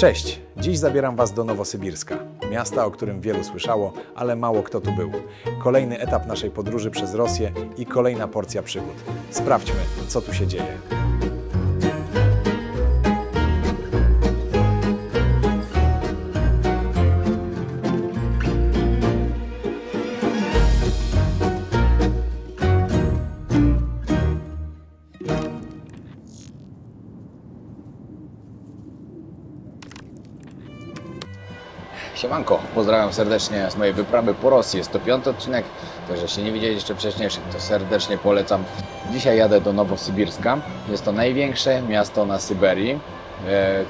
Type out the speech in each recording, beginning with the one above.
Cześć! Dziś zabieram Was do Nowosybirska, miasta, o którym wielu słyszało, ale mało kto tu był. Kolejny etap naszej podróży przez Rosję i kolejna porcja przygód. Sprawdźmy, co tu się dzieje. Siemanko, pozdrawiam serdecznie z mojej wyprawy po Rosji. Jest to 5. odcinek, także jeśli nie widzieliście jeszcze wcześniejszych, to serdecznie polecam. Dzisiaj jadę do Nowosybirska. Jest to największe miasto na Syberii,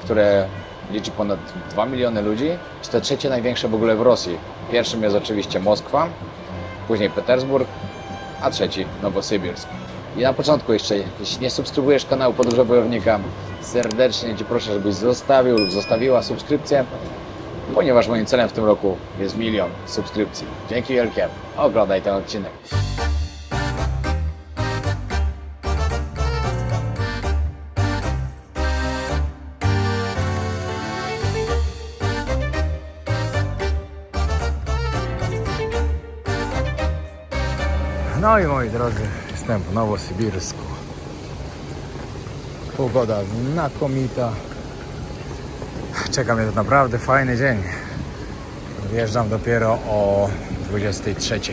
które liczy ponad 2 miliony ludzi. Jest to trzecie największe w ogóle w Rosji. Pierwszym jest oczywiście Moskwa, później Petersburg, a trzeci Nowosybirsk. I na początku jeszcze, jeśli nie subskrybujesz kanału Podróże Wojownika, serdecznie Cię proszę, żebyś zostawił lub zostawiła subskrypcję, ponieważ moim celem w tym roku jest 1 000 000 subskrypcji. Dzięki wielkie, oglądaj ten odcinek. No i moi drodzy, jestem w Nowosybirsku. Pogoda znakomita. Czeka mnie to naprawdę fajny dzień. Wjeżdżam dopiero o 23:00,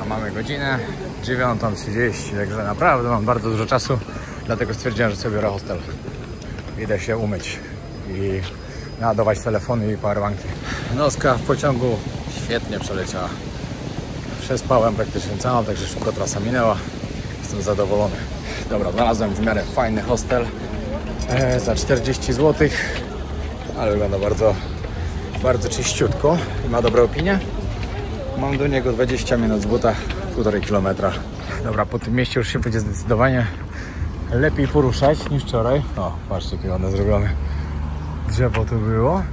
a mamy godzinę 9:30, także naprawdę mam bardzo dużo czasu, dlatego stwierdziłem, że sobie biorę hostel. Idę się umyć i naładować telefony i powerbanki. Noska w pociągu świetnie przeleciała. Przespałem praktycznie całą, także szybko trasa minęła. Jestem zadowolony. Dobra, znalazłem w miarę fajny hostel za 40 zł. Ale wygląda bardzo czyściutko i ma dobre opinie. Mam do niego 20 minut z buta, 1,5 kilometra. Dobra, po tym mieście już się będzie zdecydowanie lepiej poruszać niż wczoraj. O, patrzcie, jakie ładne zrobione drzewo tu było.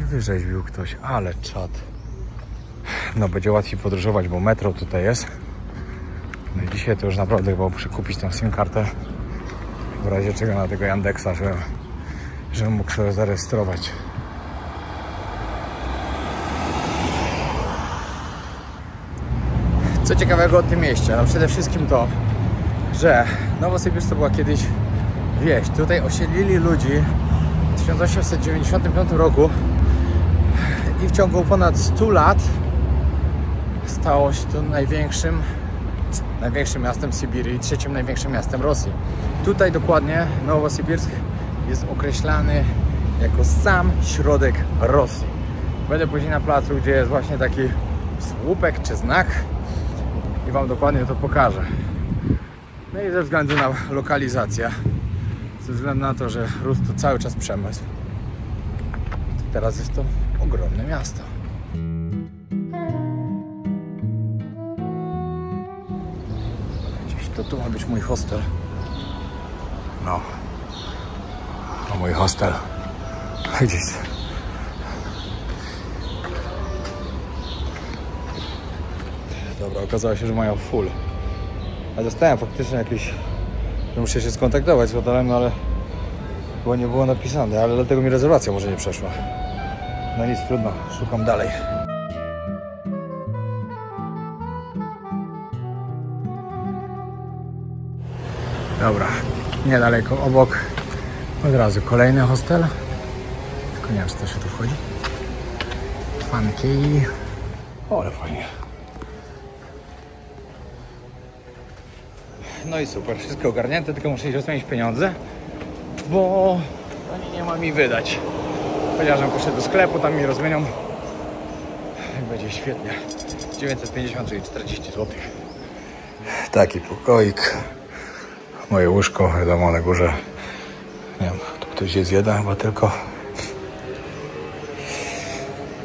I wyrzeźbił ktoś, ale czad. No, będzie łatwiej podróżować, bo metro tutaj jest. No i dzisiaj to już naprawdę chyba muszę kupić tą SIM-kartę. W razie czego na tego Yandexa, żebym mógł sobie zarejestrować. Co ciekawego o tym mieście? No przede wszystkim to, że Nowosybirsk to była kiedyś wieś. Tutaj osiedlili ludzi w 1895 roku i w ciągu ponad 100 lat stało się to największym miastem Syberii i trzecim największym miastem Rosji. Tutaj dokładnie Nowosybirsk jest określany jako sam środek Rosji. Będę później na placu, gdzie jest właśnie taki słupek czy znak i Wam dokładnie to pokażę. No i ze względu na lokalizację, ze względu na to, że rósł tu cały czas przemysł, teraz jest to ogromne miasto. Gdzieś to tu ma być mój hostel. No. O, mój hostel. Gdzieś. Dobra, okazało się, że mają full. A dostałem faktycznie jakieś, że muszę się skontaktować z hotelem, ale bo nie było napisane, ale dlatego mi rezerwacja może nie przeszła. No nic, trudno, szukam dalej. Dobra, niedaleko obok od razu kolejny hostel. Tylko nie wiem, czy to się tu wchodzi. Funky. O, ale fajnie. No i super, wszystko ogarnięte, tylko muszę iść rozmienić pieniądze, bo oni nie ma mi wydać. Powiedziałem, że poszedł do sklepu, tam mi rozmienią i będzie świetnie. 950, czyli 40 zł. Taki pokoik. Moje łóżko, wiadomo, na górze. Nie wiem, tu ktoś jest jeden chyba tylko.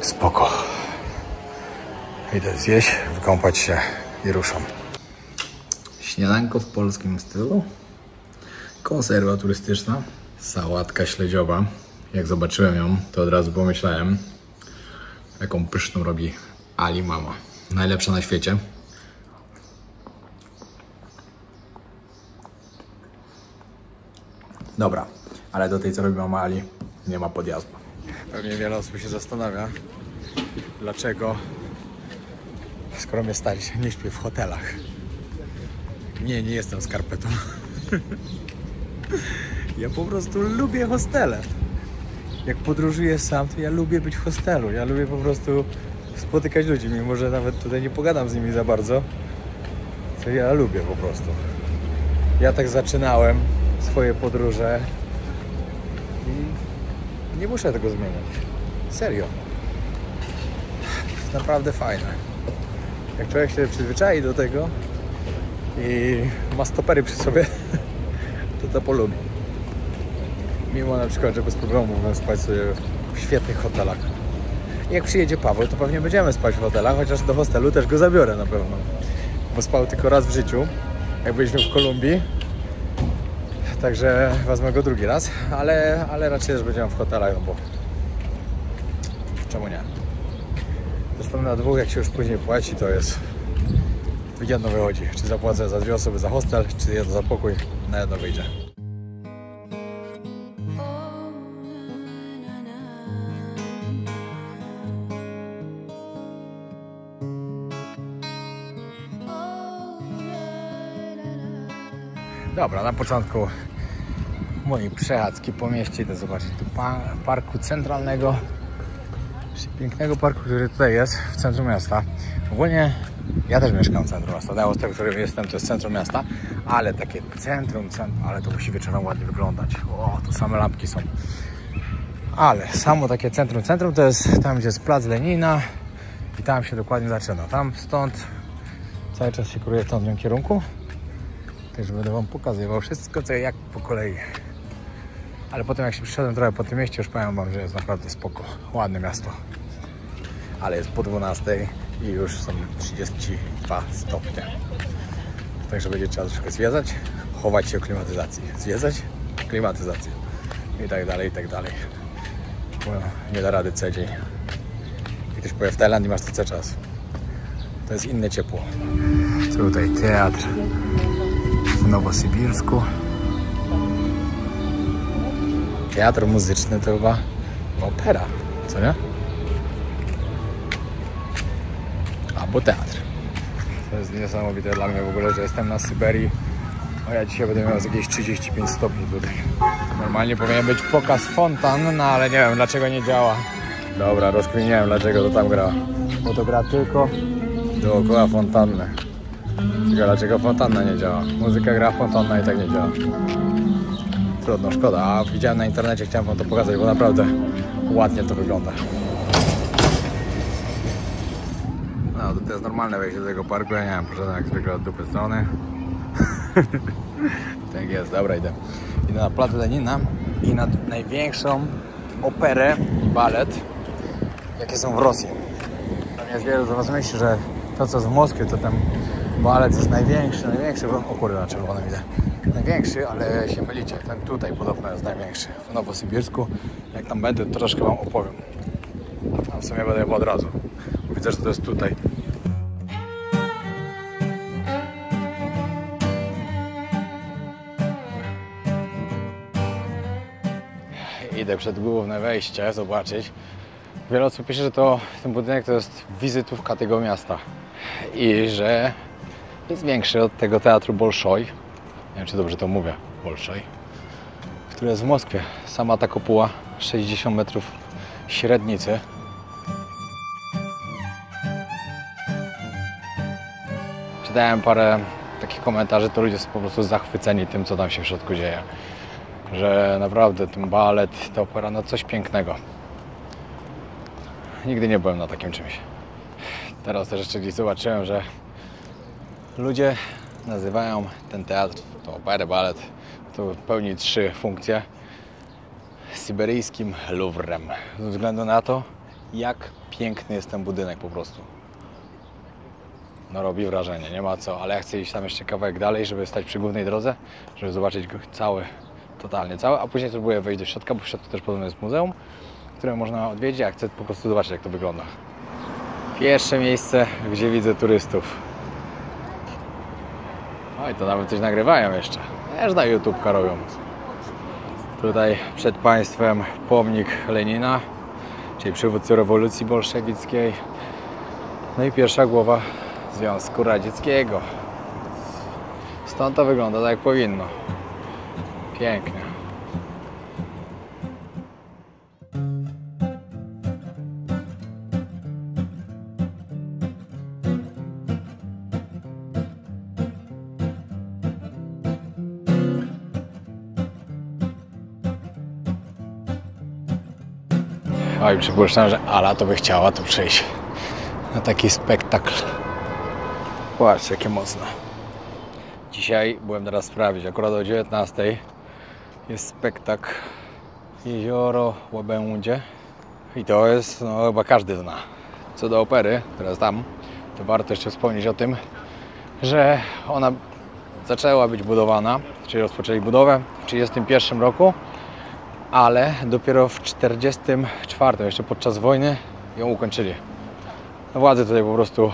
Spoko. Idę zjeść, wykąpać się i ruszam. Śniadanko w polskim stylu. Konserwa turystyczna. Sałatka śledziowa. Jak zobaczyłem ją, to od razu pomyślałem, jaką pyszną robi Ali mama. Najlepsza na świecie. Dobra, ale do tej, co robi mama Ali, nie ma podjazdu. Pewnie wiele osób się zastanawia, dlaczego, skoro mnie stać, nie śpię w hotelach. Nie jestem skarpetą. Ja po prostu lubię hostele. Jak podróżuję sam, to ja lubię być w hostelu. Ja lubię po prostu spotykać ludzi, mimo że nawet tutaj nie pogadam z nimi za bardzo. To ja lubię po prostu. Ja tak zaczynałem swoje podróże i nie muszę tego zmieniać. Serio. To jest naprawdę fajne. Jak człowiek się przyzwyczai do tego i ma stopery przy sobie, to polubi. Mimo na przykład, że bez problemu mogę spać sobie w świetnych hotelach. I jak przyjedzie Paweł, to pewnie będziemy spać w hotelach, chociaż do hostelu też go zabiorę na pewno. Bo spał tylko raz w życiu, jak byliśmy w Kolumbii. Także wezmę go drugi raz, ale raczej też będziemy w hotelach, no bo czemu nie? Zresztą na dwóch, jak się już później płaci, to jest jedno wychodzi. Czy zapłacę za 2 osoby za hostel, czy jedno za pokój, na jedno wyjdzie. Dobra, na początku mojej przechadzki po mieście idę zobaczyć tu parku centralnego, pięknego parku, który tutaj jest w centrum miasta. Ogólnie ja też mieszkam w centrum miasta, Dałostek, w którym jestem, to jest centrum miasta, ale takie centrum, ale to musi wieczorem ładnie wyglądać. O, tu same lampki są. Ale samo takie centrum to jest tam, gdzie jest plac Lenina i tam się dokładnie zaczyna. Tam stąd cały czas się kieruje w tym kierunku. Także będę wam pokazywał wszystko, co jak po kolei. Ale potem jak się przyszedłem trochę po tym mieście, już powiem wam, że jest naprawdę spoko. Ładne miasto. Ale jest po 12 i już są 32 stopnie. Także będzie trzeba troszkę zwiedzać, chować się w klimatyzacji. Zwiedzać, klimatyzację. I tak dalej, i tak dalej. Bo nie da rady co dzień. I ktoś powie, w Tajlandii masz to cały czas. To jest inne ciepło. Tutaj teatr w Nowosybirsku. Teatr muzyczny to chyba opera, co nie? Albo teatr. To jest niesamowite dla mnie w ogóle, że jestem na Syberii. O, ja dzisiaj będę miał z jakieś 35 stopni tutaj. Normalnie powinien być pokaz fontan, no ale nie wiem dlaczego nie działa. Dobra, rozkminiłem dlaczego to tam gra. Bo to gra tylko dookoła fontanny. Tylko dlaczego fontanna nie działa? Muzyka gra, fontanna i tak nie działa. Trudno, szkoda. A widziałem na internecie, chciałem wam to pokazać, bo naprawdę ładnie to wygląda. No, to jest normalne wejście do tego parku. Ja nie wiem, poszedłem jak zwykle od dupy strony. Tak jest, dobra, idę. Idę na plac Lenina i na największą operę i balet, jakie są w Rosji. Tam jest wielu z was myśli, że to co w Moskwie, to ten balet jest największy, bo... O kurde, na czerwonym idę. Największy, ale się mylicie, ten tutaj podobno jest największy, w Nowosybirsku. Jak tam będę, to troszkę wam opowiem. Tam w sumie będę od razu. Widzę, że to jest tutaj. Idę przed główne wejście zobaczyć. Wiele osób pisze, że ten budynek to jest wizytówka tego miasta i że jest większy od tego teatru Bolszoj. Nie wiem, czy dobrze to mówię, Bolszoj, który jest w Moskwie. Sama ta kopuła 60 metrów średnicy. Czytałem parę takich komentarzy, to ludzie są po prostu zachwyceni tym, co tam się w środku dzieje. Że naprawdę ten balet, ta opera, no coś pięknego. Nigdy nie byłem na takim czymś. Teraz też jeszcze gdzieś zobaczyłem, że ludzie nazywają ten teatr, tą operę, balet, to pełni 3 funkcje, syberyjskim Louvrem. Ze względu na to, jak piękny jest ten budynek po prostu. No robi wrażenie, nie ma co, ale ja chcę iść tam jeszcze kawałek dalej, żeby stać przy głównej drodze, żeby zobaczyć go cały, totalnie cały, a później spróbuję wejść do środka, bo w środku też podobno jest muzeum, które można odwiedzić, a chcę po prostu zobaczyć, jak to wygląda. Pierwsze miejsce, gdzie widzę turystów. Oj, to nawet coś nagrywają jeszcze. Też na YouTube'ka robią. Tutaj przed państwem pomnik Lenina, czyli przywódcy rewolucji bolszewickiej. No i pierwsza głowa Związku Radzieckiego. Stąd to wygląda tak jak powinno. Pięknie. Oj, przypuszczam, że Ala to by chciała tu przyjść na taki spektakl. Patrzcie, jakie mocne. Dzisiaj byłem teraz sprawdzić, akurat o 19:00 jest spektakl Jezioro Łabędzie i to jest, no chyba każdy zna. Co do opery, teraz tam, to warto jeszcze wspomnieć o tym, że ona zaczęła być budowana, czyli rozpoczęli budowę w 1931 roku, ale dopiero w 1944, jeszcze podczas wojny, ją ukończyli. Władze tutaj po prostu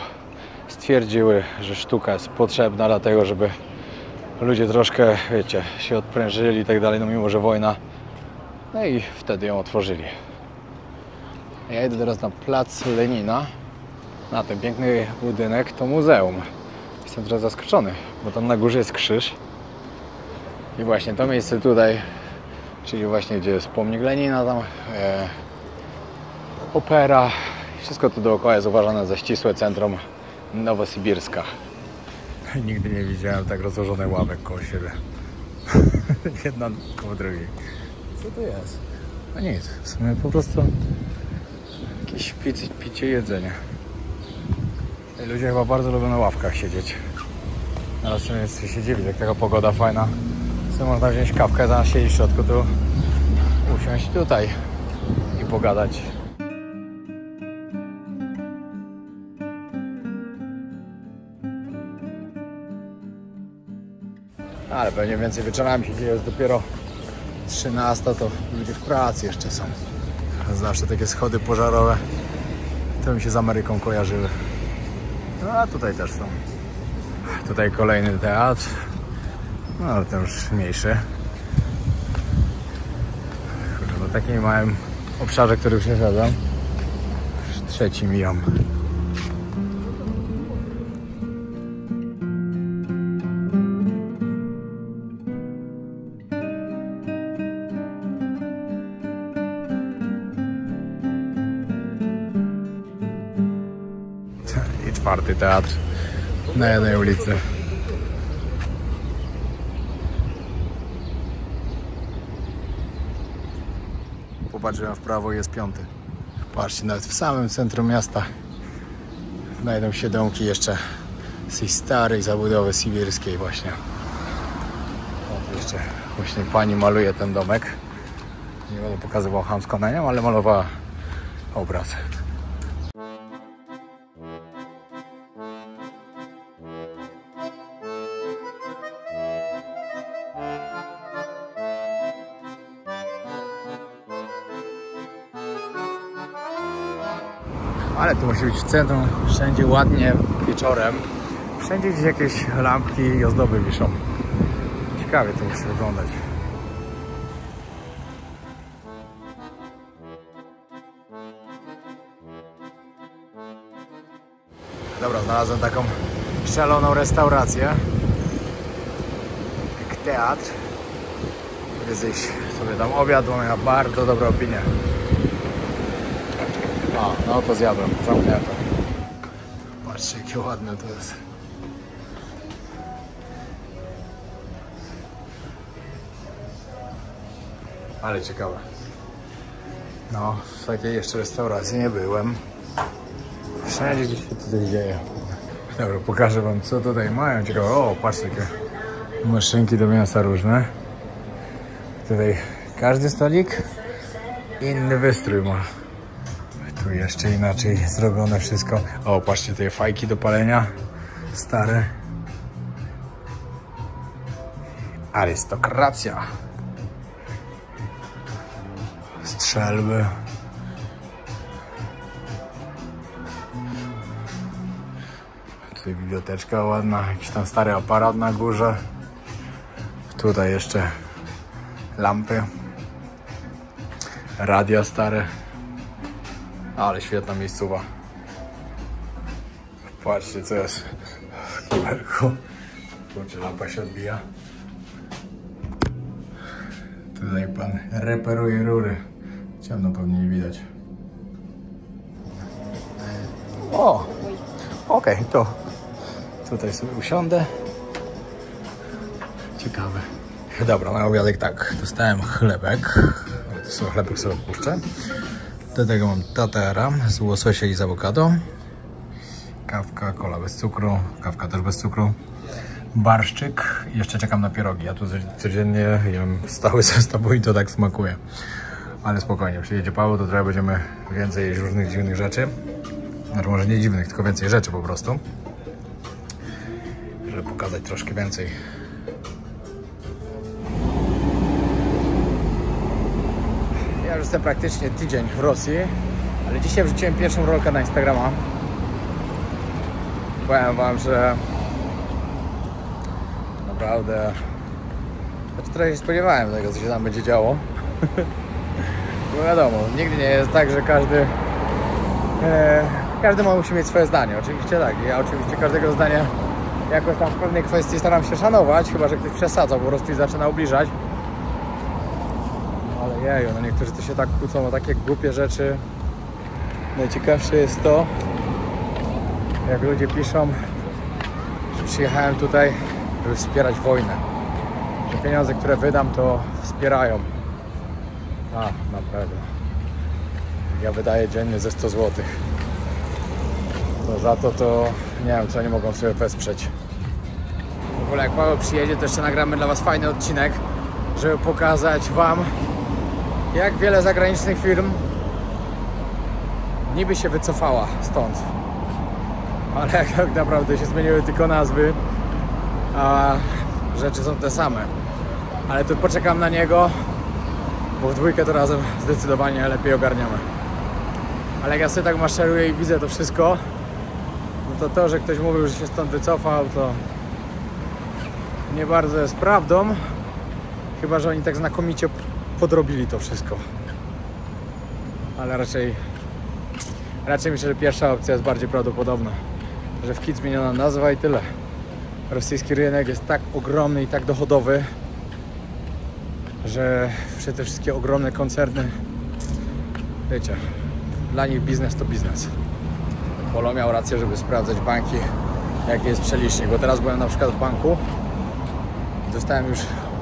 stwierdziły, że sztuka jest potrzebna dlatego, żeby ludzie troszkę, wiecie, się odprężyli i tak dalej, no mimo że wojna. No i wtedy ją otworzyli. Ja idę teraz na plac Lenina, na ten piękny budynek, to muzeum. Jestem teraz zaskoczony, bo tam na górze jest krzyż. I właśnie to miejsce tutaj, czyli właśnie gdzie jest pomnik Lenina, tam opera. Wszystko tu dookoła jest uważane za ścisłe centrum Nowosybirska. Nigdy nie widziałem tak rozłożonej ławek koło siebie. Jedna koło drugiej. Co to jest? No nic, w sumie po prostu jakieś picie, jedzenie. I ludzie chyba bardzo lubią na ławkach siedzieć. Teraz sobie się dziwi, jak taka pogoda fajna. Co można wziąć kawkę, zamiast siedzieć w środku, to usiąść tutaj i pogadać. Ale pewnie więcej wieczorami się dzieje, jest dopiero 13:00, to ludzie w pracy jeszcze są. Zawsze takie schody pożarowe, to mi się z Ameryką kojarzyły. No a tutaj też są. Tutaj kolejny teatr, no ale ten już mniejszy. Na takim małym obszarze, który przeszedłem, już trzeci mijam. I czwarty teatr na jednej ulicy. Popatrzyłem w prawo i jest piąty. Patrzcie, nawet w samym centrum miasta znajdą się domki jeszcze z tej starej zabudowy sybirskiej właśnie. O, jeszcze właśnie pani maluje ten domek. Nie będę pokazywał chamsko na nią, ale malowała obraz. Ale tu musi być w centrum, wszędzie ładnie wieczorem. Wszędzie gdzieś jakieś lampki i ozdoby wiszą. Ciekawie to musi wyglądać. Dobra, znalazłem taką szaloną restaurację. Jak teatr. Mogę zjeść sobie tam obiad, bo miała bardzo dobrą opinię. No to zjadłem, zamknięte. Patrzcie, jakie ładne to jest. Ale ciekawe. No, w takiej jeszcze restauracji nie byłem. Wszędzie gdzieś się tutaj dzieje. Dobra, pokażę wam, co tutaj mają. Ciekawe, o, patrzcie, jakie maszynki do mięsa różne. Tutaj każdy stolik inny wystrój ma. Tu jeszcze inaczej zrobione wszystko. O, patrzcie, te fajki do palenia. Stare. Arystokracja. Strzelby. Tutaj biblioteczka ładna. Jakiś tam stary aparat na górze. Tutaj jeszcze lampy. radia stare. Ale świetna miejscowa. Patrzcie, co jest w kibelku. Kurczę, lampa się odbija. Tutaj pan reperuje rury. Ciemno pewnie nie widać. O! Okej, to tutaj sobie usiądę. Ciekawe. Dobra, na obiadek tak. Dostałem chlebek. To sobie chlebek sobie puszczę. Do tego mam tatera z łososia i z awokado. Kawka, kola bez cukru. Kawka też bez cukru. Barszczyk. Jeszcze czekam na pierogi. Ja tu codziennie jem stały zestaw, bo i to tak smakuje. Ale spokojnie, przyjedzie Paweł, to trochę będziemy więcej jeść różnych dziwnych rzeczy. Znaczy może nie dziwnych, tylko więcej rzeczy po prostu. Żeby pokazać troszkę więcej. Ja już jestem praktycznie tydzień w Rosji, ale dzisiaj wrzuciłem pierwszą rolkę na Instagrama. Powiem wam, że naprawdę trochę się spodziewałem tego, co się tam będzie działo. Bo wiadomo, nigdy nie jest tak, że każdy musi mieć swoje zdanie. Oczywiście tak, ja oczywiście każdego zdania jakoś tam w pewnej kwestii staram się szanować, chyba że ktoś przesadza po prostu i zaczyna ubliżać. Ale jeju, no niektórzy to się tak kłócą o takie głupie rzeczy. Najciekawsze jest to, jak ludzie piszą, że przyjechałem tutaj, żeby wspierać wojnę. Że pieniądze, które wydam, to wspierają. A, naprawdę. Ja wydaję dziennie ze 100 zł. To za to nie wiem, co nie mogą sobie wesprzeć. W ogóle jak Paweł przyjedzie, to jeszcze nagramy dla was fajny odcinek, żeby pokazać wam, jak wiele zagranicznych firm niby się wycofała stąd. Ale jak naprawdę się zmieniły tylko nazwy, a rzeczy są te same. Ale tu poczekam na niego, bo w dwójkę to razem zdecydowanie lepiej ogarniamy. Ale jak ja sobie tak maszeruję i widzę to wszystko, no to, że ktoś mówił, że się stąd wycofał, to nie bardzo jest prawdą. Chyba że oni tak znakomicie podrobili to wszystko. Ale raczej myślę, że pierwsza opcja jest bardziej prawdopodobna. Że w KIT zmieniona nazwa i tyle. Rosyjski rynek jest tak ogromny i tak dochodowy, że te wszystkie ogromne koncerny, wiecie, dla nich biznes to biznes. Polo miał rację, żeby sprawdzać banki, jaki jest przelicznik, bo teraz byłem na przykład w banku i dostałem już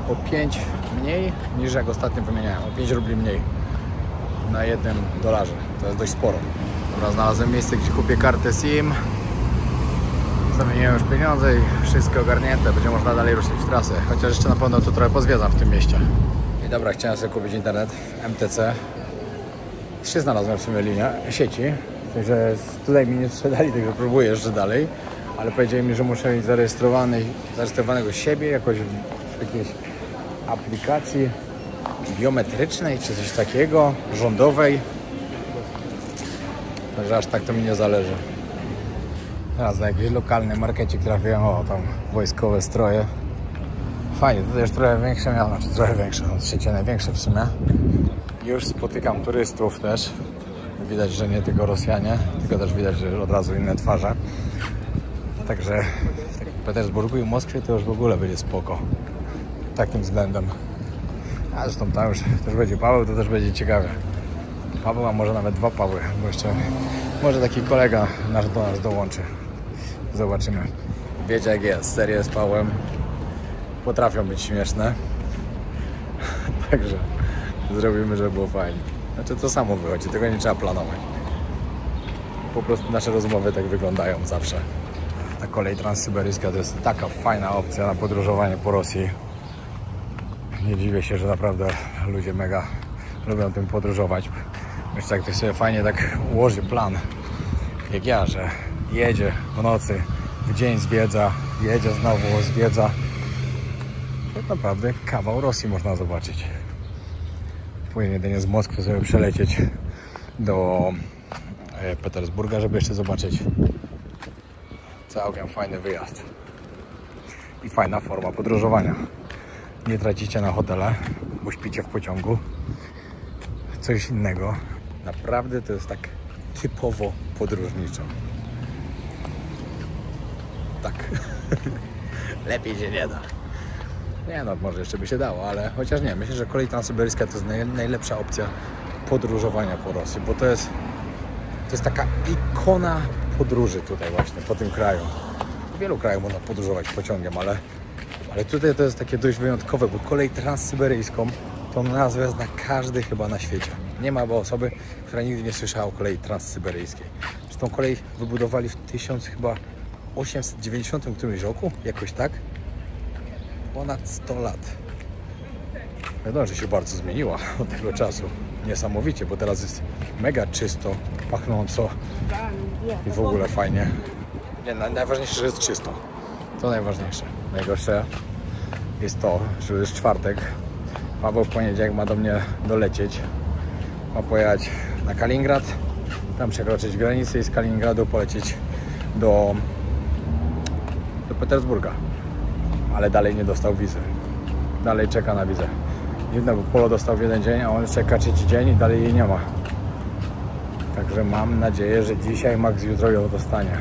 o 5 mniej niż jak ostatnio wymieniałem, o 5 rubli mniej na $1. To jest dość sporo. Dobra, znalazłem miejsce, gdzie kupię kartę SIM. Zamieniłem już pieniądze i wszystko ogarnięte. Będzie można dalej ruszyć w trasę. Chociaż jeszcze na pewno to trochę pozwiedzam w tym mieście. I dobra, chciałem sobie kupić internet MTC. 3 znalazłem w sumie sieci. Także tutaj mi nie sprzedali, także próbuję jeszcze dalej. Ale powiedzieli mi, że muszę mieć zarejestrowanego siebie jakoś w jakiejś aplikacji biometrycznej czy coś takiego, rządowej. Także aż tak to mi nie zależy. Teraz na jakiś lokalny markecik trafiłem, o tam wojskowe stroje. Fajnie, tutaj już trochę większe miasto, znaczy trochę większe, no trzecie największe w sumie. Już spotykam turystów też. Widać, że nie tylko Rosjanie, tylko też widać, że od razu inne twarze. Także w Petersburgu i Moskwie to już w ogóle będzie spoko. Takim względem. A zresztą tam już też będzie Paweł, to też będzie ciekawe. Paweł, a może nawet 2 Pawły, bo jeszcze może taki kolega do nas dołączy. Zobaczymy. Wiecie jak jest, serie z Pawłem potrafią być śmieszne. Także zrobimy, żeby było fajnie. Znaczy to samo wychodzi, tego nie trzeba planować. Po prostu nasze rozmowy tak wyglądają zawsze. Ta kolej transsyberyjska to jest taka fajna opcja na podróżowanie po Rosji. Nie dziwię się, że naprawdę ludzie mega lubią tym podróżować. Myślę, jak ktoś sobie fajnie tak ułoży plan, jak ja, że jedzie w nocy, w dzień zwiedza, jedzie znowu, zwiedza. To naprawdę kawał Rosji można zobaczyć. Później jedynie z Moskwy sobie przelecieć do Petersburga, żeby jeszcze zobaczyć. Całkiem fajny wyjazd. I fajna forma podróżowania. Nie tracicie na hotele, bo śpicie w pociągu. coś innego. Naprawdę to jest tak typowo podróżniczo. Tak. Lepiej się nie da. Nie no, może jeszcze by się dało, ale chociaż nie. Myślę, że kolej transsyberyjska to jest najlepsza opcja podróżowania po Rosji, bo to jest taka ikona podróży tutaj właśnie, po tym kraju. W wielu krajach można podróżować pociągiem, ale tutaj to jest takie dość wyjątkowe, bo kolej transsyberyjską tą nazwę zna każdy chyba na świecie. Nie ma chyba osoby, która nigdy nie słyszała o kolei transsyberyjskiej. Że tą kolej wybudowali w 1890 którymś roku, jakoś tak. Ponad 100 lat. Wiadomo, że się bardzo zmieniła od tego czasu. Niesamowicie, bo teraz jest mega czysto, pachnąco i w ogóle fajnie. Nie, najważniejsze, że jest czysto. To najważniejsze. Najgorsze jest to, że jest czwartek. Paweł w poniedziałek ma do mnie dolecieć. Ma pojechać na Kaliningrad, tam przekroczyć granicę i z Kaliningradu polecieć do Petersburga. Ale dalej nie dostał wizy. Dalej czeka na wizę. Jednego Polo dostał w jeden dzień, a on czeka trzeci dzień i dalej jej nie ma. Także mam nadzieję, że dzisiaj, max jutro ją dostanie.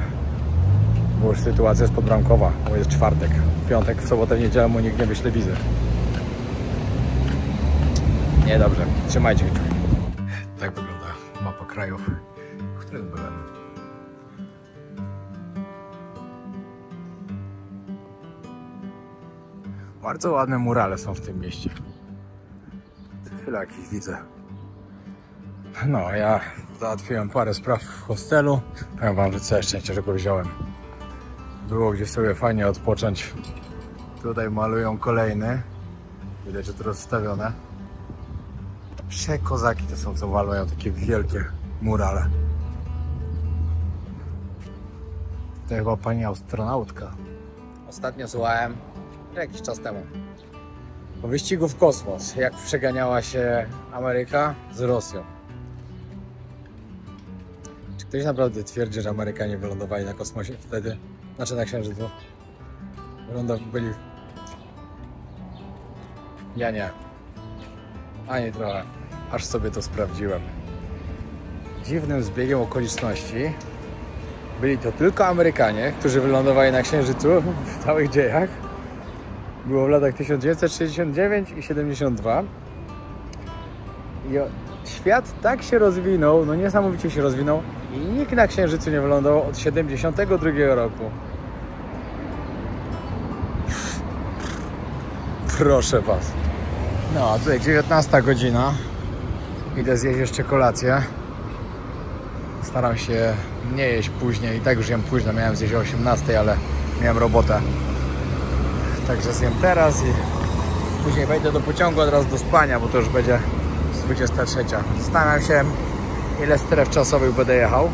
Bo już sytuacja jest podbramkowa, bo jest czwartek. W piątek, w sobotę, w niedzielę mu nikt nie wyśle wizy. Niedobrze. Trzymajcie kciuki. Tak wygląda mapa krajów, w których byłem. Bardzo ładne murale są w tym mieście. Chwilę jakich widzę. No, ja załatwiłem parę spraw w hostelu. Powiem wam, że całe szczęście, że go wziąłem. Było gdzie sobie fajnie odpocząć. Tutaj malują kolejny. Widać, że to rozstawione. Przekozaki to są, co malują takie wielkie murale. To chyba pani astronautka. Ostatnio słuchałem jakiś czas temu o wyścigu w kosmos, jak przeganiała się Ameryka z Rosją. Czy ktoś naprawdę twierdzi, że Amerykanie wylądowali na kosmosie wtedy? Znaczy na Księżycu? Byli... Ja nie. Ani trochę. Aż sobie to sprawdziłem. Dziwnym zbiegiem okoliczności byli to tylko Amerykanie, którzy wylądowali na Księżycu w całych dziejach. Było w latach 1969 i 72. I świat tak się rozwinął, no niesamowicie się rozwinął i nikt na Księżycu nie wylądował od 72 roku. Proszę was. No, a tutaj 19 godzina. Idę zjeść jeszcze kolację. Staram się nie jeść później. I tak już jem późno. Miałem zjeść o 18, ale miałem robotę. Także zjem teraz i później wejdę do pociągu od razu do spania, bo to już będzie 23. Zastanawiam się, ile stref czasowych będę jechał.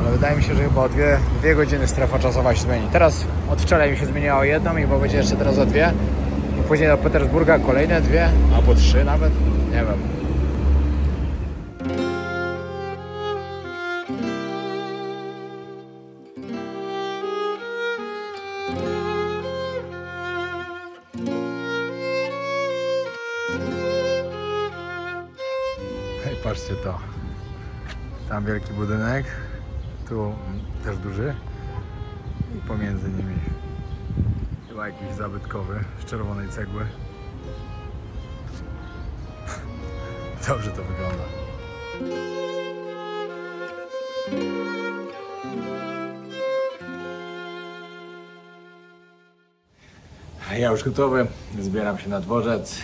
Ale wydaje mi się, że chyba o 2 godziny strefa czasowa się zmieni. Teraz od wczoraj mi się zmieniła o jedną i chyba będzie jeszcze teraz o 2. I później do Petersburga kolejne 2 albo 3 nawet. Nie wiem. Hej, patrzcie to. Tam wielki budynek. Tu też duży. I pomiędzy nimi chyba jakiś zabytkowy z czerwonej cegły. Dobrze to wygląda. Ja już gotowy, zbieram się na dworzec.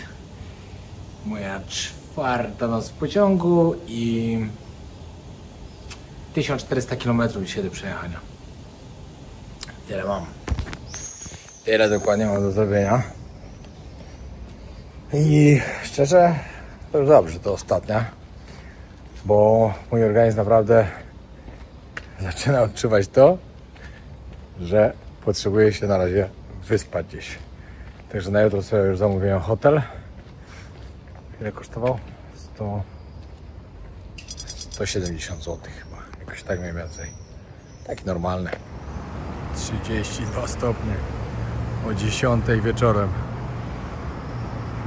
Moja 4. noc w pociągu i 1400 km dzisiaj do przejechania. Tyle mam. Tyle dokładnie mam do zrobienia. I szczerze, to już dobrze, to ostatnia. Bo mój organizm naprawdę zaczyna odczuwać to, że potrzebuję się na razie wyspać gdzieś. Także na jutro sobie już zamówiłem hotel. Ile kosztował? 170 zł chyba. Jakoś tak mniej więcej. Taki normalny. 32 stopnie. O 10 wieczorem.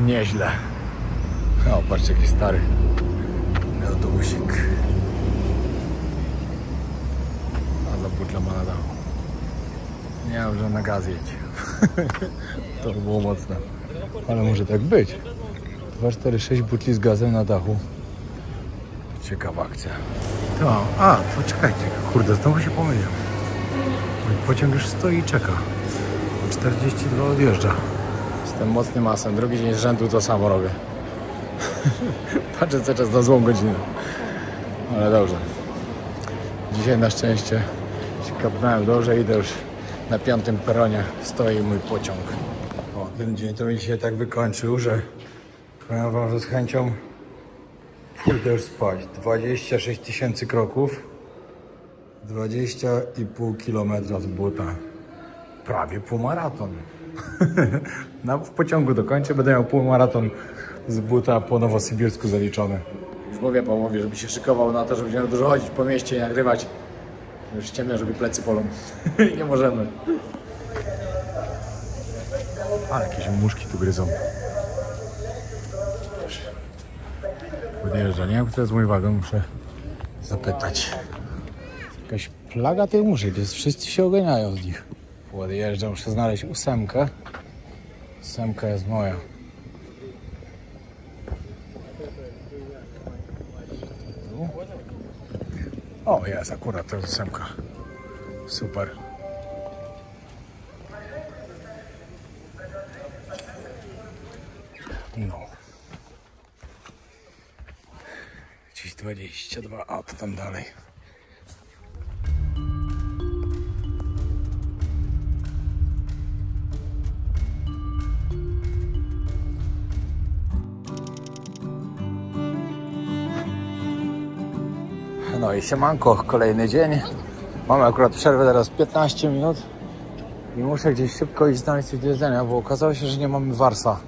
Nieźle. O, patrzcie, jaki stary autobusik. A za butla ma na dachu. Nie wiem, że na gaz jedź. To by było mocne. Ale może tak być. 2, 4, 6 butli z gazem na dachu. Ciekawa akcja. To czekajcie. Kurde, znowu się pomyliłem. Pociąg już stoi i czeka. 42 odjeżdża. Jestem mocnym asem. Drugi dzień z rzędu to samo robię. Patrzę cały czas na złą godzinę. Ale dobrze. Dzisiaj na szczęście się kapnąłem dobrze. Idę już na 5. peronie. Stoi mój pociąg. O, ten dzień to mi się tak wykończył, że powiem wam, że z chęcią pójdę już spać. 26 000 kroków. 20,5 km z buta. Prawie półmaraton. W pociągu dokończę, będę miał półmaraton z buta po Nowosybirsku zaliczony. Już mówię Pawłowi, żeby się szykował na to, żeby nie dużo chodzić po mieście i nagrywać. Już ciemno, żeby plecy polą. Nie możemy. Ale jakieś muszki tu gryzą. Podjeżdża, nie wiem, kto jest mój wagon, muszę zapytać. Jakaś plaga tej muszek, gdzie wszyscy się oganiają z nich. Podjeżdżam, muszę znaleźć 8. 8 jest moja. O, jest, akurat to jest 8. Super. No. Gdzieś 22, a to tam dalej. No i siemanko, kolejny dzień. Mamy akurat przerwę teraz 15 minut i muszę gdzieś szybko iść znaleźć coś do jedzenia, bo okazało się, że nie mamy warsa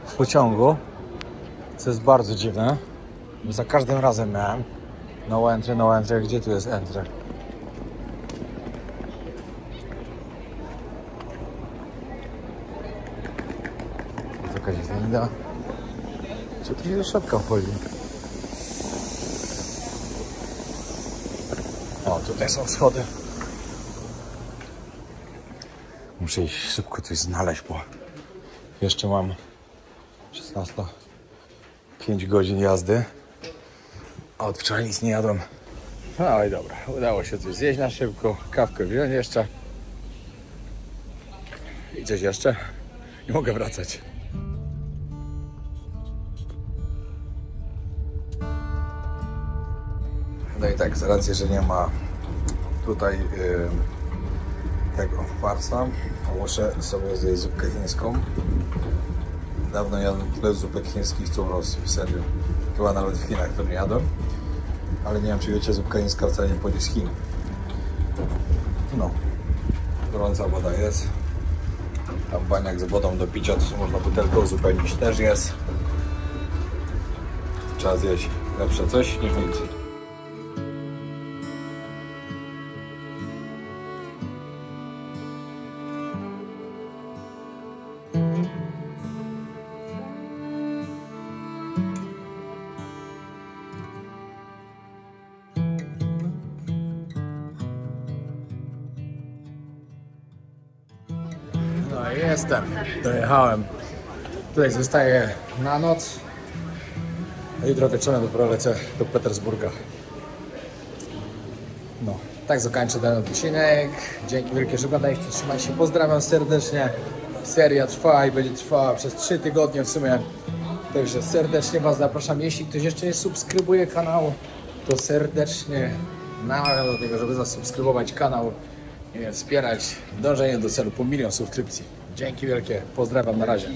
w pociągu, co jest bardzo dziwne. Za każdym razem miałem no entry, gdzie tu jest entry? Jest jakaś winda. Co tu się do środka wchodzi? O, tutaj są schody. Muszę iść szybko coś znaleźć, bo jeszcze mam 16, 5 godzin jazdy, a od wczoraj nic nie jadłem. No i dobra, udało się coś zjeść na szybko, kawkę wziąć jeszcze i coś jeszcze i mogę wracać. No i tak, z racji, że nie ma tutaj tego farsa, muszę sobie zjeść zupkę chińską. Dawno jadłem tyle zupek chińskich, co w Rosji, serio. Chyba nawet w Chinach to nie jadłem. Ale nie wiem, czy wiecie, zupka chińska wcale nie pochodzi z Chin. No, gorąca woda jest. Tam baniak z wodą do picia, to można butelkę uzupełnić, też jest. Trzeba zjeść lepsze coś niż nic. No i jestem, dojechałem. Tutaj zostaję na noc. A jutro wieczorem dopiero lecę do Petersburga. No, tak zakończę ten odcinek. Dzięki wielkie, że oglądaliście, trzymajcie się, pozdrawiam serdecznie. Seria trwa i będzie trwała przez 3 tygodnie w sumie. Także serdecznie Was zapraszam. Jeśli ktoś jeszcze nie subskrybuje kanału, to serdecznie namawiam do tego, żeby zasubskrybować kanał i wspierać dążenie do celu po 1 000 000 subskrypcji. Dzięki wielkie, pozdrawiam, na razie.